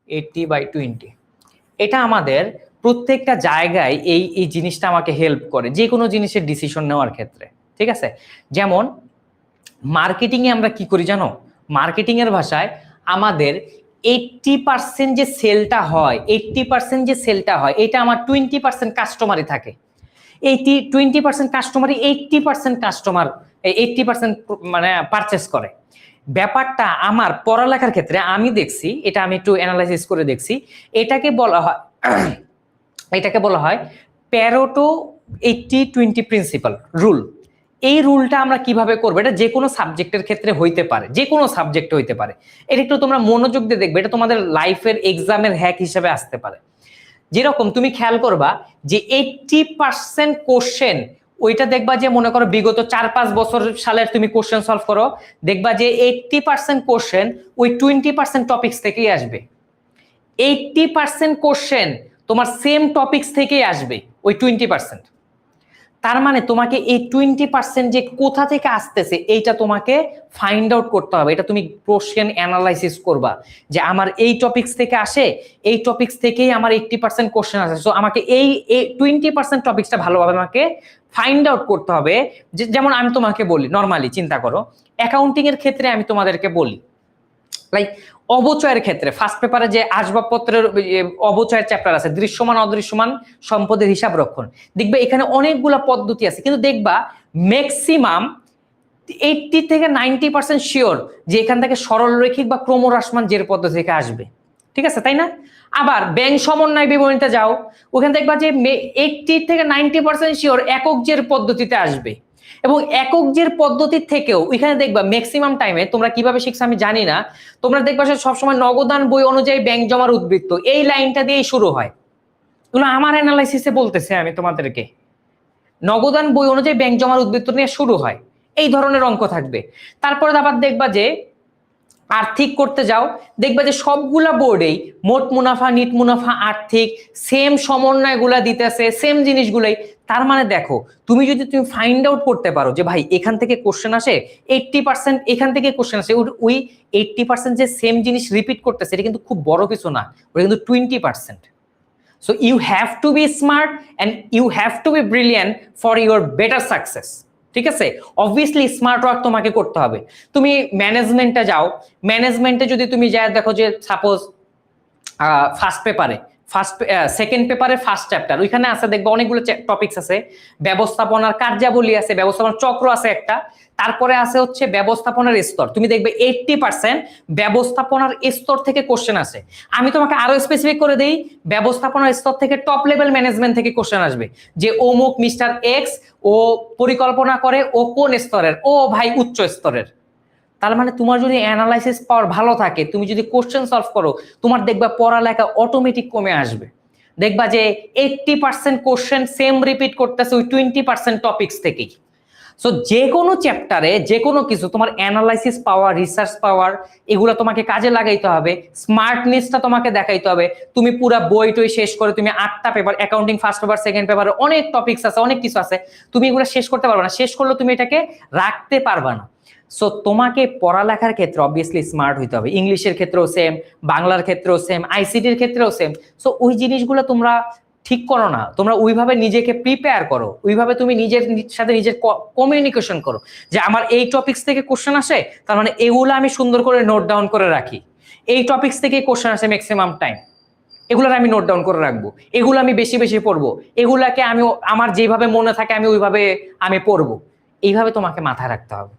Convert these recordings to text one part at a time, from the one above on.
80/20। এটা আমাদের প্রত্যেকটা জায়গায় এই জিনিসটা আমাকে হেল্প করে যে কোনো জিনিসের ডিসিশন নেওয়ার ক্ষেত্রে, ঠিক আছে? যেমন মার্কেটিংয়ে আমরা কি করি জানো? মার্কেটিংয়ের ভাষায় আমাদের 80% যে সেলটা হয়, 80% যে সেলটা হয়, এটা আমার 20% কাস্টমারই থাকে। 20% কাস্টমারই 80% কাস্টমার 80% মানে পারচেস করে। ব্যাপারটা আমার পড়ালেখার ক্ষেত্রে আমি দেখছি, এটা আমি একটু অ্যানালাইসিস করে দেখছি, এটাকে বলা হয় এটাকে বলা হয় প্যারেটো 80-20 প্রিন্সিপাল রুল। এই রুলটা আমরা কিভাবে করবো? এটা যে কোনো সাবজেক্টের ক্ষেত্রে হইতে পারে, যে কোনো সাবজেক্ট হইতে পারে। এটা একটু তোমরা মনোযোগ দিয়ে দেখবে, এটা তোমাদের লাইফের এক্সামের হ্যাক হিসেবে আসতে পারে। যেরকম তুমি খেয়াল করবা যে 80% কোশ্চেন, ওইটা দেখবা যে মনে করো বিগত 4-5 বছর সালের তুমি কোশ্চেন সলভ করো, দেখবা যে 80% কোশ্চেন ওই 20% টপিকস থেকেই আসবে। 80% কোশ্চেন তোমার সেম টপিকস থেকেই আসবে ওই 20%। তার মানে তোমাকে এই 20% যে কোথা থেকে আসতেছে এইটা তোমাকে ফাইন্ড আউট করতে হবে। এটা তুমি কোশ্চেন অ্যানালাইসিস করবা যে আমার এই টপিকস থেকে আসে, এই টপিকস থেকেই আমার 80% কোশ্চেন আসে। সো আমাকে এই 20% টপিকসটা ভালোভাবে আমাকে ফাইন্ড আউট করতে হবে। যেমন আমি তোমাকে বলি, নর্মালি চিন্তা করো, অ্যাকাউন্টিং এর ক্ষেত্রে আমি তোমাদেরকে বলি, লাইক অবচয়ের ক্ষেত্রে ফার্স্ট পেপারে যে আসবাবপত্রের অবচয়ের চ্যাপ্টার আছে, দৃশ্যমান অদৃশ্যমান সম্পদের হিসাব রক্ষণ, দেখবে এখানে অনেকগুলা পদ্ধতি আছে, কিন্তু দেখবা ম্যাক্সিমাম 80-90% শিওর যে এখান থেকে সরলরৈখিক বা ক্রমহ্রাসমান জের পদ্ধতি থেকে আসবে, ঠিক আছে তাই না? আবার ব্যাংক সমন্বয় বিবরণীতে যাও, ওখানে দেখবা যে 80-90% শিওর একক জের পদ্ধতিতে আসবে। এবং একক জের পদ্ধতির থেকেও ওইখানে দেখবা ম্যাক্সিমাম টাইমে, তোমরা কিভাবে শিখছো আমি জানি না, তোমরা দেখবা সবসময় নগদান বই অনুযায়ী ব্যাংক জমার উদ্বৃত্ত এই লাইনটা দিয়েই শুরু হয়। এগুলো আমার অ্যানালাইসিসে বলতেছে আমি তোমাদেরকে, নগদান বই অনুযায়ী ব্যাংক জমার উদ্বৃত্ত নিয়ে শুরু হয়, এই ধরনের অঙ্ক থাকবে। তারপরে আবার দেখবা যে আর্থিক করতে যাও, দেখবা যে সবগুলা বোর্ডেই মোট মুনাফা, নিট মুনাফা, আর্থিক সেম সমন্বয়গুলা দিতেছে, সেম জিনিসগুলাই। তার মানে দেখো, তুমি ফাইন্ড আউট করতে পারো যে ভাই এখান থেকে কোশ্চেন আসে 80%, এখান থেকে কোশ্চেন আসে, ওই 80% যে সেম জিনিস রিপিট করতেছে, এটা কিন্তু খুব বড় কিছু না, ওটা কিন্তু 20%। So you have to be smart and you have to be brilliant for your better success, ঠিক আছে? অবভিয়াসলি স্মার্ট ওয়ার্ক তোমাকে করতে হবে। তুমি ম্যানেজমেন্টে যাও, ম্যানেজমেন্টে যদি তুমি যায় দেখো যে সাপোজ ফার্স্ট পেপারে সেকেন্ড পেপারে ফার্স্ট চ্যাপ্টার, ওইখানে আছে দেখবো অনেকগুলো টপিকস আছে, ব্যবস্থাপনার কার্যাবলী আছে, ব্যবস্থাপনার চক্র আছে একটা, তারপরে আছে হচ্ছে ব্যবস্থাপনার স্তর। তুমি দেখবে 80% ব্যবস্থাপনার স্তর থেকে কোশ্চেন আসে। আমি তোমাকে আরো স্পেসিফিক করে দেই, ব্যবস্থাপনার স্তর থেকে টপ লেভেল ম্যানেজমেন্ট থেকে কোশ্চেন আসবে, যে অমুক মিস্টার এক্স ও পরিকল্পনা করে, ও কোন স্তরের? ও ভাই উচ্চ স্তরের। তার মানে তোমার যদি অ্যানালাইসিস পাওয়ার ভালো থাকে, তুমি যদি কোশ্চেন সলভ করো, তোমার দেখবা পড়ালেখা অটোমেটিক কমে আসবে। দেখবা যে 80% কোশ্চেন সেম রিপিট করতেছে ওই 20% টপিকস থেকেই। সো যে কোনো চ্যাপ্টারে যে কোনো কিছু তোমার অ্যানালাইসিস পাওয়ার, রিসার্চ পাওয়ার, এগুলো তোমাকে কাজে লাগাইতে হবে, স্মার্টনেসটা তোমাকে দেখাইতে হবে। তুমি পুরো বই টই শেষ করে তুমি 8টা paper, accounting first paper, second পেপারে অনেক টপিকস আছে, অনেক কিছু আছে, তুমি এগুলো শেষ করতে পারবে না, শেষ করলে তুমি এটাকে রাখতে পারবে না। সো তোমাকে পড়ালেখার ক্ষেত্রে অবভিয়াসলি স্মার্ট হইতে হবে, ইংলিশের ক্ষেত্রেও সেম, বাংলার ক্ষেত্রেও সেম, আইসিটির ক্ষেত্রেও সেম। সো ওই জিনিসগুলো তোমরা ঠিক করো না, তোমরা ওইভাবে নিজেকে প্রিপেয়ার করো, ওইভাবে তুমি নিজের সাথে নিজের কমিউনিকেশন করো যে আমার এই টপিকস থেকে কোশ্চেন আসে, তার মানে এগুলো আমি সুন্দর করে নোট ডাউন করে রাখি, এই টপিকস থেকে কোশ্চেন আসে ম্যাক্সিমাম টাইম, এগুলো আমি নোট ডাউন করে রাখবো, এগুলো আমি বেশি বেশি পড়বো, এগুলাকে আমি আমার যেভাবে মনে থাকে আমি ওইভাবে আমি পড়বো। এইভাবে তোমাকে মাথায় রাখতে হবে।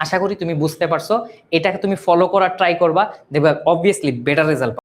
আশা করি তুমি বুঝতে পারছো, এটাকে তুমি ফলো করার ট্রাই করবা, দেখবে অবভিয়াসলি বেটার রেজাল্ট।